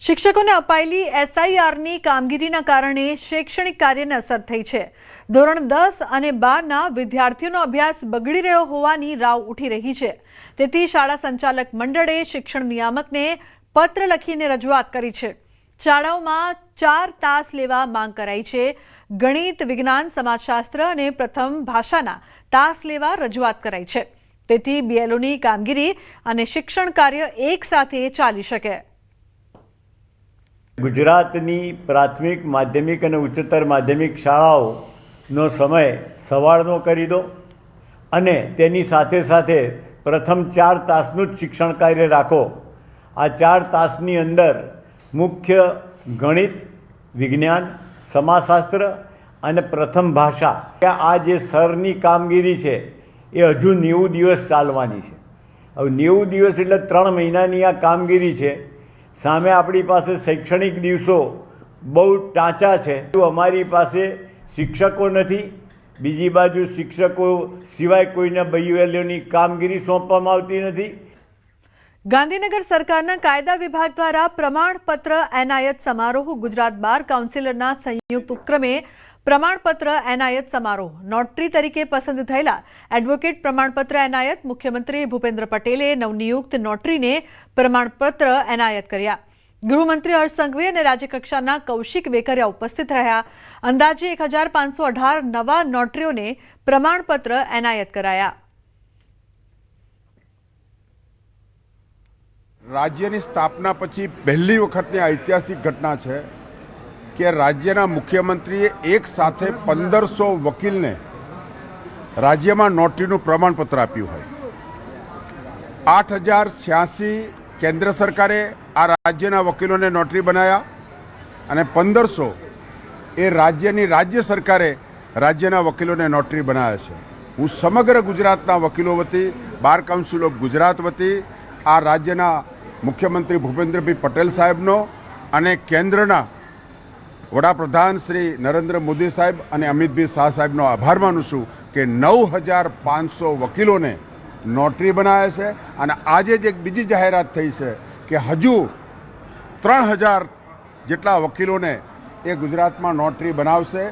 શિક્ષકોને અપાયેલી એસઆઈઆરની કામગીરીના કારણે શૈક્ષણિક કાર્યને અસર થઈ છે। ધોરણ 10 અને 12ના વિદ્યાર્થીઓનો અભ્યાસ બગડી રહ્યો હોવાની રાવ ઉઠી રહી છે। તેથી શાળા સંચાલક મંડળે શિક્ષણ નિયામકને પત્ર લખીને રજૂઆત કરી છે। શાળાઓમાં 4 તાસ લેવા માંગ કરાઈ છે। ગણિત, વિજ્ઞાન, સમાજશાસ્ત્ર અને પ્રથમ ભાષાના તાસ લેવા રજૂઆત કરાઈ છે। તેથી બીએલઓની કામગીરી અને શિક્ષણ કાર્ય એકસાથે ચાલી શકે। ગુજરાતની પ્રાથમિક, માધ્યમિક અને ઉચ્ચતર માધ્યમિક શાળાઓનો સમય સવારનો કરી દો અને તેની સાથે સાથે પ્રથમ 4 તાસનું જ શિક્ષણ કાર્ય રાખો। આ 4 તાસની અંદર મુખ્ય ગણિત, વિજ્ઞાન, સમાજશાસ્ત્ર અને પ્રથમ ભાષા, આ જે સરની કામગીરી છે એ હજુ 90 દિવસ ચાલવાની છે। હવે 90 દિવસ એટલે 3 મહિનાની આ કામગીરી છે। સામે આપણી પાસે શૈક્ષણિક દિવસો બહુ ટાંચા છે। અમારી પાસે શિક્ષકો નથી, બીજી બાજુ શિક્ષકો સિવાય કોઈને બીએલઓની કામગીરી સોંપવામાં આવતી નથી। ગાંધીનગર સરકારના કાયદા વિભાગ દ્વારા પ્રમાણપત્ર એનાયત સમારોહ ગુજરાત બાર કાઉન્સિલરના સંયુક્ત ઉપક્રમે પ્રમાણપત્ર એનાયત સમારોહ નોટરી તરીકે પસંદ થયેલા એડવોકેટ પ્રમાણપત્ર એનાયત મુખ્યમંત્રી ભૂપેન્દ્ર પટેલે નવનિયુક્ત નોટરીને પ્રમાણપત્ર એનાયત કર્યા। ગૃહમંત્રી હર્ષ સંઘવી અને રાજ્યકક્ષાના કૌશિક વેકરિયા ઉપસ્થિત રહ્યા। અંદાજે 1518 નવા નોટરીઓને પ્રમાણપત્ર એનાયત કરાયા। રાજ્યની સ્થાપના પછી પહેલી વખતની ઐતિહાસિક ઘટના છે કે રાજ્યના મુખ્યમંત્રીએ એક સાથે 1500 વકીલને રાજ્યમાં નોટરીનું પ્રમાણપત્ર આપ્યું હોય। 8086 કેન્દ્ર સરકારે આ રાજ્યના વકીલોને નોટરી બનાવ્યા અને 1500 એ રાજ્યની રાજ્ય સરકારે રાજ્યના વકીલોને નોટરી બનાવ્યા છે। હું સમગ્ર ગુજરાતના વકીલો વતી, બાર કાઉન્સિલ ઓફ ગુજરાત વતી આ રાજ્યના મુખ્યમંત્રી ભૂપેન્દ્રભાઈ પટેલ સાહેબનો અને કેન્દ્રના વડાપ્રધાન શ્રી નરેન્દ્ર મોદી સાહેબ અને અમિતભાઈ શાહ સાહેબનો આભાર માનું છું કે 9500 વકીલોને નોટરી બનાવ્યા છે। અને આજે જ એક બીજી જાહેરાત થઈ છે કે હજુ 3000 જેટલા વકીલોને એ ગુજરાતમાં નોટરી બનાવશે।